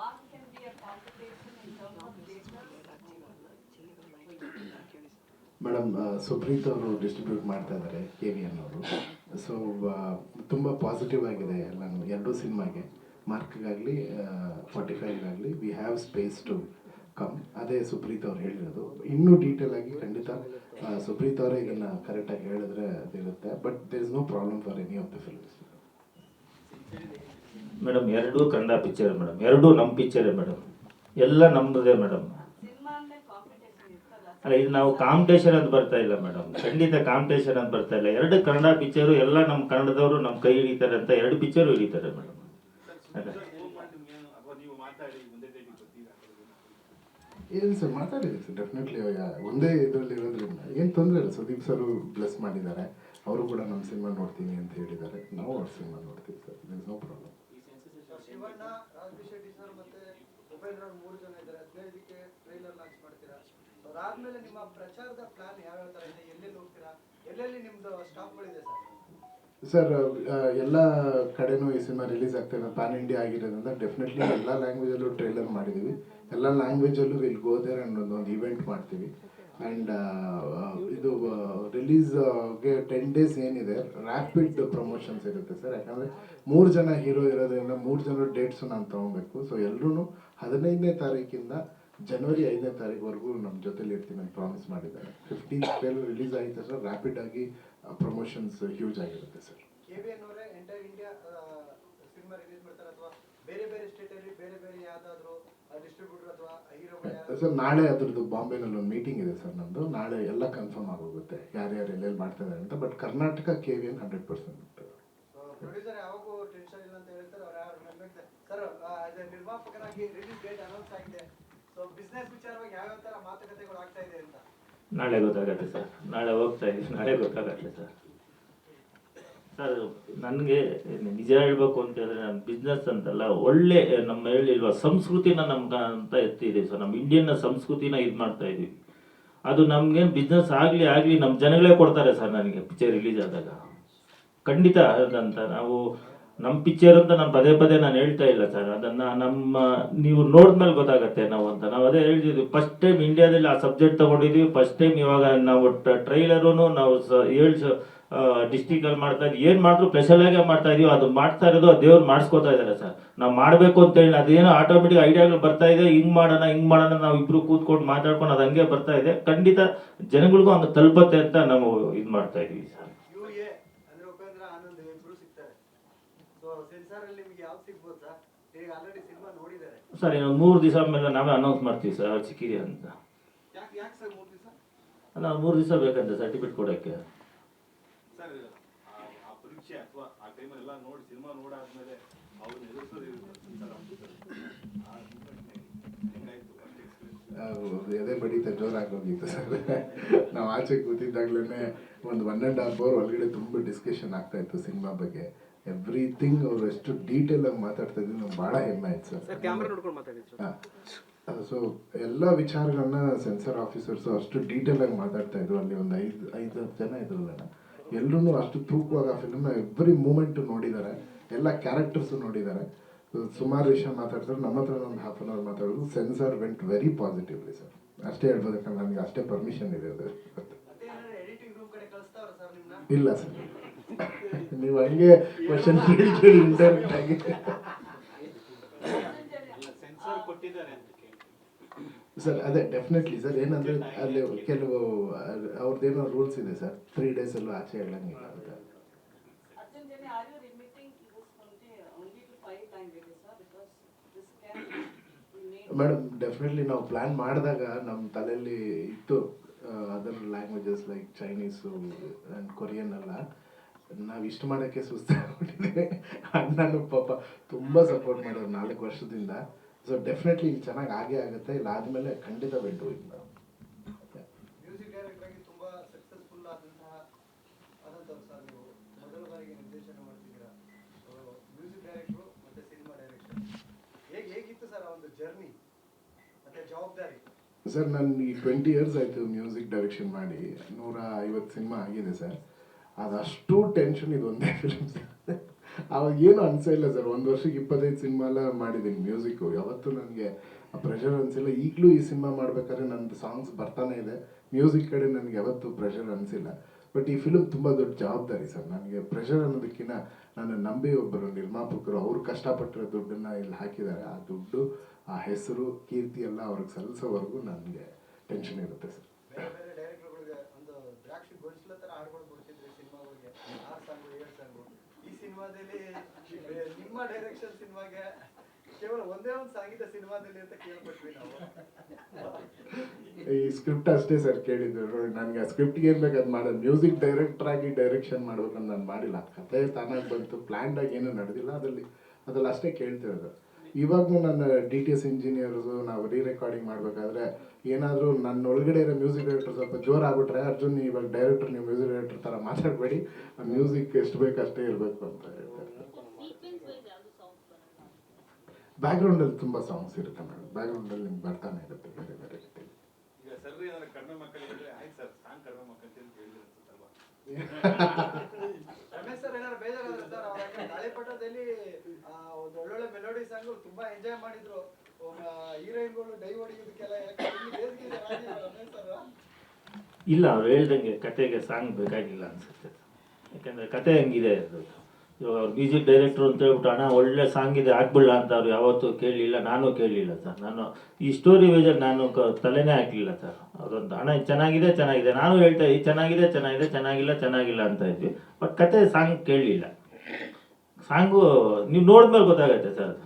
mark can be a competition in terms of theaters. Madam Supreeth ಅವರು distribute ಮಾಡ್ತಾ ಇದ್ದಾರೆ K V N ಅವರು. So ತುಂಬ ಪಾಸಿಟಿವ್ ಆಗಿದೆ ಎಲ್ಲನೂ. ಎರಡೂ ಸಿನಿಮಾಗೆ ಮಾರ್ಕ್ಗಾಗಲಿ 45ಗಾಗಲಿ we have space to come. ಅದೇ ಸುಪ್ರೀತ್ ಅವ್ರು ಹೇಳಿರೋದು. ಇನ್ನೂ ಡೀಟೇಲ್ ಆಗಿ ಖಂಡಿತ ಸುಪ್ರೀತ್ ಅವರೇ ಇದನ್ನು ಕರೆಕ್ಟಾಗಿ ಹೇಳಿದ್ರೆ ಅದಿರುತ್ತೆ. But there is no problem for any of the films. Madam ಎರಡೂ ಕನ್ನಡ ಪಿಕ್ಚರ್ ಮೇಡಮ್, ಎರಡೂ ನಮ್ಮ ಪಿಕ್ಚರೇ ಮೇಡಮ್, ಎಲ್ಲ ನಮ್ಮದೇ ಮೇಡಮ್. ಅಲ್ಲ, ಇದು ನಾವು ಕಾಂಪಿಟೇಷನ್ ಅಂತ ಬರ್ತಾ ಇಲ್ಲ ಮೇಡಮ್, ಖಂಡಿತ ಕಾಂಪಿಟೇಷನ್ ಅಂತ ಬರ್ತಾ ಇಲ್ಲ. ಎರಡು ಕನ್ನಡ ಪಿಕ್ಚರು ಎಲ್ಲ ನಮ್ಮ ಕನ್ನಡದವರು ನಮ್ಮ ಕೈ ಹಿಡಿತಾರೆ ಅಂತ ಎರಡು ಪಿಕ್ಚರು ಹಿಡಿತಾರೆ ಮೇಡಮ್. ಏನು ಸರ್ ಮಾತಾಡಿದೆ ಸರ್, ಡೆಫಿನೆಟ್ಲಿ ಒಂದೇ ಇದರಲ್ಲಿ ಇರೋದ್ರಿಂದ ಏನು ತೊಂದರೆ ಇಲ್ಲ. ಸುದೀಪ್ ಸರ್ ಬ್ಲೆಸ್ ಮಾಡಿದ್ದಾರೆ, ಅವರು ಕೂಡ ನಮ್ಮ ಸಿನಿಮಾ ನೋಡ್ತೀನಿ ಅಂತ ಹೇಳಿದ್ದಾರೆ. ನಾವು ಅವ್ರ ಸಿನಿಮಾ ನೋಡ್ತೀವಿ sir, it is no problem. Shivanna, Raj Shetty sir ಮತ್ತೆ ಉಪೇಂದ್ರ 3 ಜನ ಇದ್ದಾರೆ. 15ಕ್ಕೆ ಟ್ರೈಲರ್ ಲಾಂಚ್ ಮಾಡ್ತೀರಾ. ಅದಾದ್ಮೇಲೆ ನಿಮ್ಮ ಪ್ರಚಾರದ ಪ್ಲಾನ್ ಯಾವ್ಯಾವ ಥರ ಇದೆ, ಎಲ್ಲೆಲ್ಲಿ ಹೋಗ್ತೀರಾ, ಎಲ್ಲೆಲ್ಲಿ ನಿಮ್ದು ಸ್ಟಾಪ್ಗಳಿದೆ ಸರ್? ಎಲ್ಲ ಕಡೆನೂ ಈ ಸಿನಿಮಾ ರಿಲೀಸ್ ಆಗ್ತಾಯಿದೆ. ಪ್ಯಾನ್ ಇಂಡಿಯಾ ಆಗಿರೋದ್ರಿಂದ ಡೆಫಿನೆಟ್ಲಿ ಎಲ್ಲ ಲ್ಯಾಂಗ್ವೇಜಲ್ಲೂ ಟ್ರೈಲರ್ ಮಾಡಿದ್ದೀವಿ. ಎಲ್ಲ ಲ್ಯಾಂಗ್ವೇಜಲ್ಲೂ ವಿಲ್ ಗೋ ದೇರ್ ಆ್ಯಂಡ್ ಒಂದು ಇವೆಂಟ್ ಮಾಡ್ತೀವಿ. ಆ್ಯಂಡ್ ಇದು ರಿಲೀಸ್ಗೆ 10 days ಏನಿದೆ ರ್ಯಾಪಿಡ್ ಪ್ರಮೋಷನ್ಸ್ ಇರುತ್ತೆ ಸರ್. ಯಾಕಂದರೆ 3 ಜನ ಹೀರೋ ಇರೋದ್ರಿಂದ 3 ಜನರ ಡೇಟ್ಸು ನಾನು ತೊಗೊಬೇಕು. ಸೊ ಎಲ್ಲರೂ 15ನೇ ತಾರೀಕಿಂದ ಜನವರಿ 5ನೇ ತಾರೀಕುವರೆಗೂ ನಮ್ಮ ಜೊತೆಲಿ ಇರ್ತೀನಿ ಅಂತ ಪ್ರಾಮಿಸ್ ಮಾಡಿದ್ದಾರೆ. 15th ರಿಲೀಸ್ ಆಗಿದೆ ಸರ್. ರ್ಯಾಪಿಡ್ ಆಗಿ ಪ್ರಮೋಷನ್ಸ್ ಹ್ಯೂಜ್ ಆಗಿರುತ್ತೆ ಸರ್. KVN ಅವರೇ ಎಂಟೈರ್ ಇಂಡಿಯಾ ಸಿನಿಮಾ ರಿಲೀಸ್ ಮಾಡ್ತಾರೆ ಅಥವಾ ಬೇರೆ ಬೇರೆ ಸ್ಟೇಟಲ್ಲಿ ಬೇರೆ ಬೇರೆ ಯಾವುದಾದ್ರೂ ಡಿಸ್ಟ್ರಿಬ್ಯೂಟರ್ ಅಥವಾ ಹೀರೋಗಳು ಸರ್? ನಾಳೆ ಅದ್ರದ್ದು ಬಾಂಬೆನಲ್ಲಿ ಒಂದು ಮೀಟಿಂಗ್ ಇದೆ ಸರ್ ನಮ್ಮದು. ನಾಳೆ ಎಲ್ಲ ಕನ್ಫರ್ಮ್ ಆಗೋಗುತ್ತೆ ಯಾರ್ಯಾರು ಎಲ್ಲೆಲ್ಲಿ ಮಾಡ್ತಾರೆ ಅಂತ. But Karnataka KVN 100%. ಪ್ರೊಡ್ಯೂಸರ್ ಯಾವಾಗೂ ಟೆನ್ಷನ್ ಇಲ್ಲ ಅಂತ ಹೇಳ್ತಾರೆ ಅವ್ರು. ಯಾರು ಸರ್ ಅದೇ ನಿರ್ಮಾಪಕರಾಗಿ ರಿಲೀಸ್ ಡೇಟ್ ಅನೌನ್ಸ್ ಆಗಿದೆ. ಸೊ ಬಿಸ್ನೆಸ್ ವಿಚಾರವಾಗಿ ಯಾವ ಥರ ಮಾತುಕತೆಗಳು ಆಗ್ತಾ ಇದೆ ಅಂತ ನಾಳೆ ಗೊತ್ತಾಗತ್ತೆ ಸರ್. ನಾಳೆ ಹೋಗ್ತಾ ಇದ್ದೀವಿ, ನಾಳೆ ಗೊತ್ತಾಗತ್ತೆ ಸರ್. ಸರ್ ನನಗೆ ನಿಜ ಹೇಳ್ಬೇಕು ಅಂತ ಹೇಳಿದ್ರೆ, ನಾನು ಬಿಸ್ನೆಸ್ ಅಂತಲ್ಲ, ಒಳ್ಳೆ ನಮ್ಮ ಹೇಳಿಲ್ವ ಸಂಸ್ಕೃತಿನ ನಮ್ಗೆ ಅಂತ ಎತ್ತಿದ್ದೀವಿ ಸರ್. ನಮ್ಮ ಇಂಡಿಯನ್ ಸಂಸ್ಕೃತಿನ ಇದು ಮಾಡ್ತಾ ಇದ್ದೀವಿ. ಅದು ನಮ್ಗೇನು ಬಿಸ್ನೆಸ್ ಆಗಲಿ ನಮ್ಮ ಜನಗಳೇ ಕೊಡ್ತಾರೆ ಸರ್. ನನಗೆ ಪಿಕ್ಚರ್ ರಿಲೀಸ್ ಆದಾಗ ಖಂಡಿತ ಅದಂತ ನಾವು ನಮ್ಮ ಪಿಕ್ಚರ್ ಅಂತ ನಾನು ಪದೇ ನಾನು ಹೇಳ್ತಾ ಇಲ್ಲ ಸರ್. ಅದನ್ನು ನೀವು ನೋಡಿದ್ಮೇಲೆ ಗೊತ್ತಾಗತ್ತೆ ನಾವು ಅಂತ. ನಾವು ಅದೇ ಹೇಳ್ತಿದ್ವಿ, ಫಸ್ಟ್ ಟೈಮ್ ಇಂಡಿಯಾದಲ್ಲಿ ಆ ಸಬ್ಜೆಕ್ಟ್ ತೊಗೊಂಡಿದ್ವಿ. ಫಸ್ಟ್ ಟೈಮ್ ಇವಾಗ ನಾವು ಟ್ರೈಲರೂ ನಾವು 7 ಡಿಸ್ಟಿಕಲ್ಲಿ ಮಾಡ್ತಾ ಇದ್ವಿ. ಏನು ಮಾಡಿದ್ರು ಸ್ಪೆಷಲಾಗೇ ಮಾಡ್ತಾ ಇದೀವಿ. ಅದು ಮಾಡ್ತಾ ಇರೋದು ದೇವ್ರು ಮಾಡಿಸ್ಕೋತಾ ಇದ್ದಾರೆ ಸರ್. ನಾವು ಮಾಡಬೇಕು ಅಂತೇಳಿ ಅದೇನೋ ಆಟೋಮೆಟಿಕ್ ಐಡಿಯಾಗಳು ಬರ್ತಾ ಇದೆ. ಹಿಂಗೆ ಮಾಡೋಣ ನಾವು ಇಬ್ಬರು ಕೂತ್ಕೊಂಡು ಮಾತಾಡ್ಕೊಂಡು ಅದು ಹಂಗೆ ಬರ್ತಾ ಇದೆ. ಖಂಡಿತ ಜನಗಳಿಗೂ ಹಂಗೆ ತಲುಪತ್ತೆ ಅಂತ ನಾವು ಇದು ಮಾಡ್ತಾ ಇದೀವಿ ಸರ್. ಸರ್ ಇನ್ನೊಂದು 3 ದಿವಸ ಮೇಲೆ ನಾವೇ ಅನೌನ್ಸ್ ಮಾಡ್ತೀವಿ ಸರ್, ಅವ್ರು ಸಿಕ್ಕಿದೆ ಅಂತ. ನಾವು 3 ದಿವಸ ಬೇಕಂತೆ ಸರ್ಟಿಫಿಕೇಟ್ ಕೊಡೋಕ್ಕೆ. ಎದೆ ಬಡಿತ ಜೋರಾಗೋಗಿತ್ತು ಸರ್. ನಾವು ಆಚೆ ಕೂತಿದ್ದಾಗಲೇ ಒಂದು 1.5 hour ಒಳಗಡೆ ತುಂಬ ಡಿಸ್ಕಷನ್ ಆಗ್ತಾ ಇತ್ತು ಸಿನಿಮಾ ಬಗ್ಗೆ. ಎವ್ರಿಥಿಂಗ್ ಅವರು ಎಷ್ಟು ಡೀಟೇಲ್ ಆಗಿ ಮಾತಾಡ್ತಾ ಇದ್ರು, ನಮ್ಗೆ ಭಾಳ ಹೆಮ್ಮೆ ಆಯ್ತು ಸರ್. ಹಾಂ, ಸೊ ಎಲ್ಲ ವಿಚಾರಗಳನ್ನ ಸೆನ್ಸರ್ ಆಫೀಸರ್ಸು ಅಷ್ಟು ಡೀಟೇಲ್ ಆಗಿ ಮಾತಾಡ್ತಾ ಇದ್ರು. ಅಲ್ಲಿ ಒಂದು 5-10 ಜನ ಇದ್ರಲ್ಲ, ಎಲ್ಲರೂ ಅಷ್ಟು ತೂಕವಾಗಿ ಆ ಫಿಲ್ಮ್ನ ಎವ್ರಿ ಮೂಮೆಂಟು ನೋಡಿದ್ದಾರೆ, ಎಲ್ಲ ಕ್ಯಾರೆಕ್ಟರ್ಸು ನೋಡಿದ್ದಾರೆ. ಸುಮಾರು ವಿಷಯ ಮಾತಾಡ್ತಾರೆ. ನಮ್ಮ ಹತ್ರ ಒಂದು 1/2 hour ಮಾತಾಡೋದು. Sensor vent very positively sir. ಅಷ್ಟೇ ಹೇಳ್ಬೋದು, ಯಾಕಂದ್ರೆ ನನಗೆ ಅಷ್ಟೇ ಪರ್ಮಿಷನ್ ಇದೆ ಅದು. ಇಲ್ಲ ಸರ್, ನೀವು ಹಂಗೆ ಕ್ವಶನ್ ಕೇಳಿ ಇಂಟರ್ನೆಟ್ ಆಗಿ ಸರ್. ಅದೇ ಡೆಫಿನೆಟ್ಲಿ ಸರ್. ಏನಂದರೆ ಅಲ್ಲಿ ಕೆಲವು ಅವ್ರದ್ದೇನೋ ರೂಲ್ಸ್ ಇದೆ ಸರ್. 3 days ಅಲ್ಲೂ ಆಚೆ ಹೇಳಂಗಿಲ್ಲ ಅಂತ. ಮೇಡಮ್ ಡೆಫಿನೆಟ್ಲಿ ನಾವು ಪ್ಲ್ಯಾನ್ ಮಾಡಿದಾಗ ನಮ್ಮ ತಲೆಯಲ್ಲಿ ಇತ್ತು other languages like Chinese and Korean ಎಲ್ಲ. ನಾವು ಇಷ್ಟು ಮಾಡೋಕ್ಕೆ ಸುಸ್ತಾಗ್ಬಿಟ್ಟಿದೆ. ಅಣ್ಣನೂ ಪಾಪ ತುಂಬ ಸಪೋರ್ಟ್ ಮಾಡೋರು 4 ವರ್ಷದಿಂದ. ಸೊ ಡೆಫಿನೆಟ್ಲಿ ಇಲ್ಲಿ ಚೆನ್ನಾಗಿ ಆಗೇ ಆಗುತ್ತೆ. ಇಲ್ಲ ಆದಮೇಲೆ ಖಂಡಿತ ವೆಂಟು ಇಲ್ಲ. ಮ್ಯೂಸಿಕ್ ಡೈರೆಕ್ಟರ್ ಆಗಿ ತುಂಬ ಸಕ್ಸಸ್ಫುಲ್ ಆದಂತಹ ಸರ್ ನೀವು ಮೊದಲ ಬಾರಿಗೆ ನಿರ್ದೇಶನ ಮಾಡ್ತಿದ್ದೀರಾ. ಮ್ಯೂಸಿಕ್ ಡೈರೆಕ್ಟ್ರು ಮತ್ತು ಸಿನಿಮಾ ಡೈರೆಕ್ಷನ್ ಹೇಗಿತ್ತು ಸರ್ ಆ ಒಂದು ಜರ್ನಿ ಮತ್ತು ಜವಾಬ್ದಾರಿ? ಸರ್ ನಾನು ಈ 20 years ಆಯಿತು ಮ್ಯೂಸಿಕ್ ಡೈರೆಕ್ಷನ್ ಮಾಡಿ. 150 ಸಿನಿಮಾ ಆಗಿದೆ ಸರ್. ಅದಷ್ಟು ಟೆನ್ಷನ್ ಇದು ಒಂದೇ ಫಿಲ್ಮ್ ಸರ್. ಅವಾಗ ಏನು ಅನ್ಸೇ ಇಲ್ಲ ಸರ್. ಒಂದು ವರ್ಷಕ್ಕೆ 25 ಸಿನಿಮಾ ಎಲ್ಲ ಮಾಡಿದ್ದೀನಿ ಮ್ಯೂಸಿಕ್ಕು. ಯಾವತ್ತೂ ನನಗೆ ಆ ಪ್ರೆಷರ್ ಅನಿಸಿಲ್ಲ. ಈಗಲೂ ಈ ಸಿನಿಮಾ ಮಾಡ್ಬೇಕಾದ್ರೆ ನಂದು ಸಾಂಗ್ಸ್ ಬರ್ತಾನೆ ಇದೆ. ಮ್ಯೂಸಿಕ್ ಕಡೆ ನನಗೆ ಯಾವತ್ತೂ ಪ್ರೆಷರ್ ಅನಿಸಿಲ್ಲ. ಬಟ್ ಈ ಫಿಲ್ಮ್ ತುಂಬ ದೊಡ್ಡ ಜವಾಬ್ದಾರಿ ಸರ್. ನನಗೆ ಪ್ರೆಷರ್ ಅನ್ನೋದಕ್ಕಿಂತ ನನ್ನ ನಂಬಿ ಒಬ್ಬರು ನಿರ್ಮಾಪಕರು ಅವರು ಕಷ್ಟಪಟ್ಟಿರೋ ದುಡ್ಡನ್ನು ಇಲ್ಲಿ ಹಾಕಿದ್ದಾರೆ. ಆ ದುಡ್ಡು, ಆ ಹೆಸರು, ಕೀರ್ತಿ ಎಲ್ಲ ಅವ್ರಿಗೆ ಸಲ್ಲಿಸೋವರೆಗೂ ನನಗೆ ಟೆನ್ಷನ್ ಇರುತ್ತೆ ಸರ್. ಬೇರೆ ಬೇರೆ ಡೈರೆಕ್ಟರ್ಗಳಿಗೆ ಒಂದು ದ್ರಾಕ್ಷಿ ಗೊಳಿಸ್ಲ ಥರ ಹಾಡ್ಗಳು ಕೊಡ್ತಿದ್ರಿ ಸಿನಿಮಾಗಳಿಗೆ, 6 ಸಾಂಗು 7 ಸಾಂಗು. ಈ ಸಿನಿಮಾದಲ್ಲಿ ನಿಮ್ಮ ಡೈರೆಕ್ಷನ್ ಸಿನಿಮಾಗೆ ಕೇವಲ ಒಂದೇ ಒಂದು ಸಾಂಗಿದೆ ಸಿನಿಮಾದಲ್ಲಿ ಅಂತ ಕೇಳ್ಪಟ್ವಿ ನಾವು. ಈ ಸ್ಕ್ರಿಪ್ಟ್ ಅಷ್ಟೇ ಸರ್ ಕೇಳಿದ್ರು. ನನಗೆ ಆ ಸ್ಕ್ರಿಪ್ಟ್ಗೆ ಏನು ಬೇಕು ಅದು ಮಾಡೋದು. ಮ್ಯೂಸಿಕ್ ಡೈರೆಕ್ಟರ್ ಆಗಿ ಡೈರೆಕ್ಷನ್ ಮಾಡ್ಬೇಕಂತ ನಾನು ಮಾಡಿಲ್ಲ. ಕಥೆ ತಾನಾಗಿ ಬಂತು, ಪ್ಲ್ಯಾನ್ಡಾಗಿ ಏನೂ ನಡೆದಿಲ್ಲ. ಅದ್ರಲ್ಲಿ ಅಷ್ಟೇ ಕೇಳ್ತಿರೋದು. ಇವಾಗೂ ನನ್ನ DTS ಇಂಜಿನಿಯರ್ಸು ನಾವು ರೆಕಾರ್ಡಿಂಗ್ ಮಾಡಬೇಕಾದ್ರೆ ಏನಾದರೂ ನನ್ನ ಒಳಗಡೆ ಇರೋ ಮ್ಯೂಸಿಕ್ ಡೈರೆಕ್ಟರ್ ಸ್ವಲ್ಪ ಜೋರಾಗ್ಬಿಟ್ರೆ, ಅರ್ಜುನ್ ಇವಾಗ ಡೈರೆಕ್ಟರ್ ನೀವು ಮ್ಯೂಸಿಕ್ ಡೈರೆಕ್ಟರ್ ಥರ ಮಾತಾಡಬೇಡಿ, ಆ ಮ್ಯೂಸಿಕ್ ಎಷ್ಟು ಬೇಕು ಅಷ್ಟೇ ಇರಬೇಕು ಅಂತ ಹೇಳ್ತಾರೆ. ಬ್ಯಾಕ್ಗ್ರೌಂಡಲ್ಲಿ ತುಂಬ ಸಾಂಗ್ಸ್ ಇರುತ್ತೆ ಮೇಡಮ್. ಬ್ಯಾಕ್ಗ್ರೌಂಡಲ್ಲಿ ನಿಮ್ಗೆ ಬರ್ತಾನೆ ಇರುತ್ತೆ ಬೇರೆ ಬೇರೆ ರೀತಿ. ಈಗ ಸರ್ ಏನಾದ್ರು ಕಡಿಮೆ ಮಕ್ಕಳಿಗೆ ಆಯ್ತು ಸರ್ ಸಾಂಗ್ ಕಡಿಮೆ ಮಕ್ಕಳಿಗೆ ಅಂತ ಹೇಳಿರುತ್ತಲ್ವಾ? ರಮೇಶ್ ಸರ್ ಏನಾದ್ರು ಬೇಜಾರಾದ್ರೆ ಸರ್ ಅವ್ರ ಗಾಳಿಪಟದಲ್ಲಿ ಒಂದು ಒಳ್ಳೊಳ್ಳೆ ಮೆಲೋಡಿ ಸಾಂಗ್ ತುಂಬಾ ಎಂಜಾಯ್ ಮಾಡಿದ್ರು. ಹೀರೋಯಿನ್ಗಳು ಡೈ ಹೊಡಿಯೋದಕ್ಕೆಲ್ಲ ರಮೇಶ್ ಸರ್ ಇಲ್ಲ, ಅವ್ರು ಹೇಳ್ದಂಗೆ ಕತೆಗೆ ಸಾಂಗ್ ಬೇಕಾಗಿಲ್ಲ ಅನ್ಸುತ್ತೆ. ಯಾಕಂದರೆ ಕತೆ ಹೆಂಗಿದೆ ಅದು. ಇವಾಗ ಅವ್ರು ಮ್ಯೂಸಿಕ್ ಡೈರೆಕ್ಟ್ರು ಅಂತ ಹೇಳ್ಬಿಟ್ಟು ಅಣ್ಣ ಒಳ್ಳೆ ಸಾಂಗ್ ಇದೆ ಹಾಕ್ಬಿಡಲ್ಲ ಅಂತ ಅವ್ರು ಯಾವತ್ತೂ ಕೇಳಲಿಲ್ಲ, ನಾನು ಕೇಳಲಿಲ್ಲ ಸರ್. ನಾನು ಈ ಸ್ಟೋರಿ ವೈಸಲ್ಲಿ ನಾನು ತಲೆನೇ ಹಾಕಲಿಲ್ಲ ಸರ್. ಅದೊಂದು ಅಣ್ಣ ಚೆನ್ನಾಗಿದೆ ಚೆನ್ನಾಗಿದೆ, ನಾನು ಹೇಳ್ತಾ ಇದ್ದೆ ಚೆನ್ನಾಗಿದೆ ಚೆನ್ನಾಗಿದೆ, ಚೆನ್ನಾಗಿಲ್ಲ ಚೆನ್ನಾಗಿಲ್ಲ ಅಂತ ಇದ್ವಿ. ಬಟ್ ಕತೆ ಸಾಂಗ್ ಕೇಳಲಿಲ್ಲ. ಸಾಂಗು ನೀವು ನೋಡಿದ್ಮೇಲೆ ಗೊತ್ತಾಗತ್ತೆ ಸರ್.